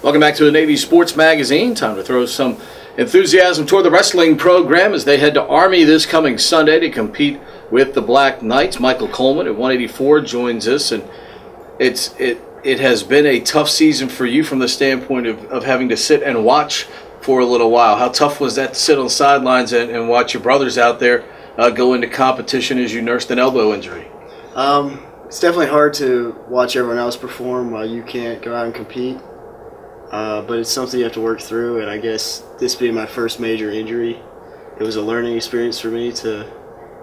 Welcome back to the Navy Sports Magazine. Time to throw some enthusiasm toward the wrestling program as they head to Army this coming Sunday to compete with the Black Knights. Michael Coleman at 184 joins us, and it has been a tough season for you from the standpoint of having to sit and watch for a little while. How tough was that to sit on the sidelines and watch your brothers out there go into competition as you nursed an elbow injury? It's definitely hard to watch everyone else perform while you can't go out and compete. But it's something you have to work through, and I guess this being my first major injury, it was a learning experience for me to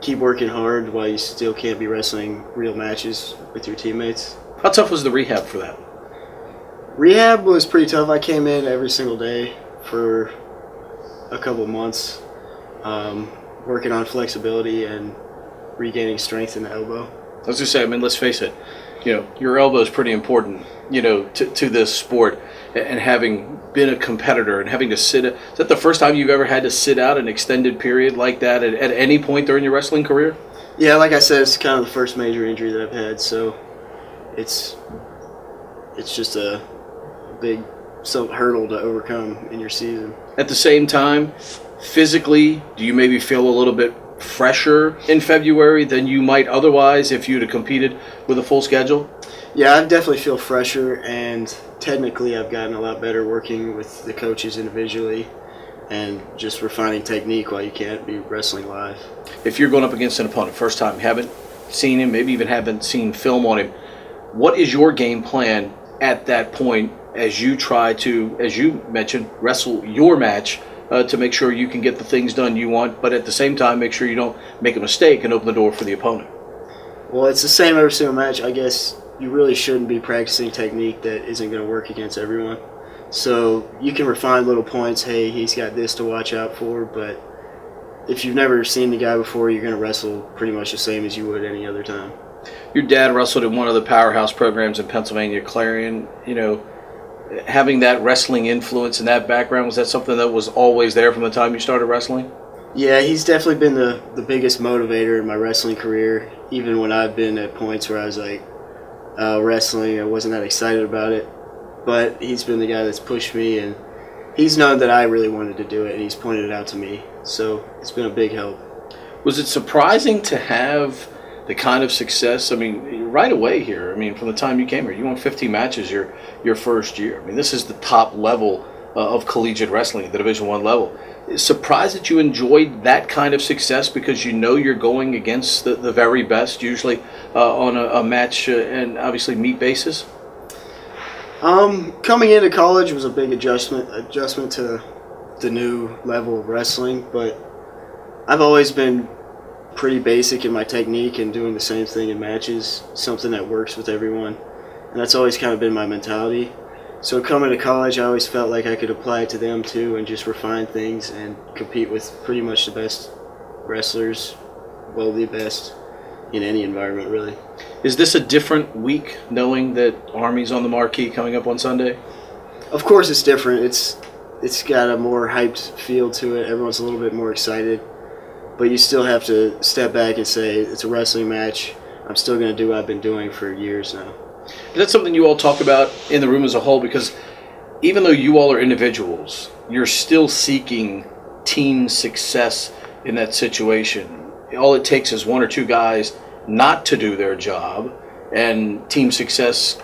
keep working hard while you still can't be wrestling real matches with your teammates. How tough was the rehab for that? Rehab was pretty tough. I came in every single day for a couple of months, working on flexibility and regaining strength in the elbow. I was going to say, let's face it, your elbow is pretty important, to this sport. And having been a competitor and having to sit, is that the first time you've ever had to sit out an extended period like that at any point during your wrestling career? Yeah, like I said, it's kind of the first major injury that I've had, so it's just a big hurdle to overcome in your season. At the same time, physically, do you maybe feel a little bit fresher in February than you might otherwise if you'd have competed with a full schedule? Yeah, I definitely feel fresher, and technically I've gotten a lot better working with the coaches individually and just refining technique while you can't be wrestling live. If you're going up against an opponent, first time, you haven't seen him, maybe even haven't seen film on him, what is your game plan at that point as you try to, as you mentioned, wrestle your match to make sure you can get the things done you want, but at the same time make sure you don't make a mistake and open the door for the opponent? Well, it's the same every single match. I guess you really shouldn't be practicing technique that isn't going to work against everyone. So you can refine little points. Hey, he's got this to watch out for, but if you've never seen the guy before, you're going to wrestle pretty much the same as you would any other time. Your dad wrestled in one of the powerhouse programs in Pennsylvania, Clarion. Having that wrestling influence and that background, was that something that was always there from the time you started wrestling? Yeah, he's definitely been the biggest motivator in my wrestling career, even when I've been at points where I was like, wrestling, I wasn't that excited about it, but he's been the guy that's pushed me, and he's known that I really wanted to do it, and he's pointed it out to me, so it's been a big help. Was it surprising to have the kind of success, right away here, from the time you came here, you won 15 matches your first year. This is the top level of collegiate wrestling at the Division I level. Surprised that you enjoyed that kind of success because you're going against the very best, usually on a match and obviously meet basis? Coming into college was a big adjustment to the new level of wrestling, but I've always been pretty basic in my technique and doing the same thing in matches, something that works with everyone, and that's always kind of been my mentality. So coming to college, I always felt like I could apply it to them too and just refine things and compete with pretty much the best wrestlers, well, the best in any environment, really. Is this a different week, knowing that Army's on the marquee coming up on Sunday? Of course it's different. It's got a more hyped feel to it. Everyone's a little bit more excited, but you still have to step back and say, it's a wrestling match. I'm still going to do what I've been doing for years now. Is that something you all talk about in the room as a whole? Because even though you all are individuals, you're still seeking team success in that situation. All it takes is one or two guys not to do their job, and team success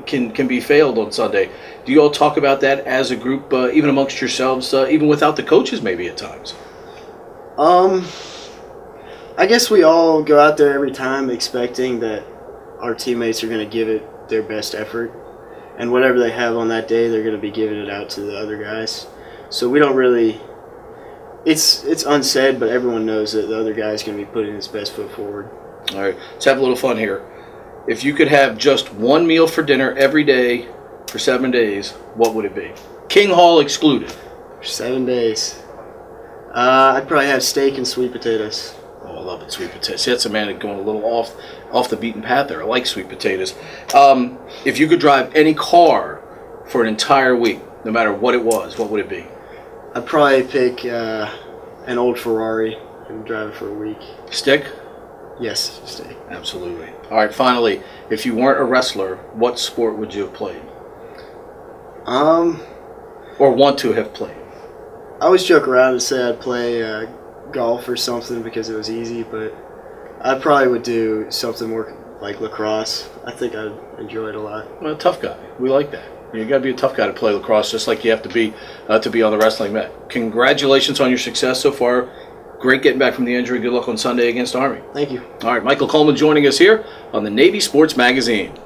can be failed on Sunday. Do you all talk about that as a group, even amongst yourselves, even without the coaches maybe at times? I guess we all go out there every time expecting that our teammates are going to give it their best effort, and whatever they have on that day, they're going to be giving it out to the other guys. So we don't really, it's unsaid, but everyone knows that the other guy's going to be putting his best foot forward. All right, let's have a little fun here. If you could have just one meal for dinner every day for 7 days, what would it be? King Hall excluded. For 7 days. I'd probably have steak and sweet potatoes. Oh, I love it, sweet potatoes. See, that's a man going a little off the beaten path there. I like sweet potatoes. If you could drive any car for an entire week, no matter what it was, what would it be? I'd probably pick an old Ferrari and drive it for a week. Stick? Yes, stick. Absolutely. All right, finally, if you weren't a wrestler, what sport would you have played? Or want to have played? I always joke around and say I'd play golf or something because it was easy, but I probably would do something more like lacrosse. I think I'd enjoy it a lot. Well, tough guy. We like that. You got to be a tough guy to play lacrosse, just like you have to be on the wrestling mat. Congratulations on your success so far. Great getting back from the injury. Good luck on Sunday against Army. Thank you. All right, Michael Coleman joining us here on the Navy Sports Magazine.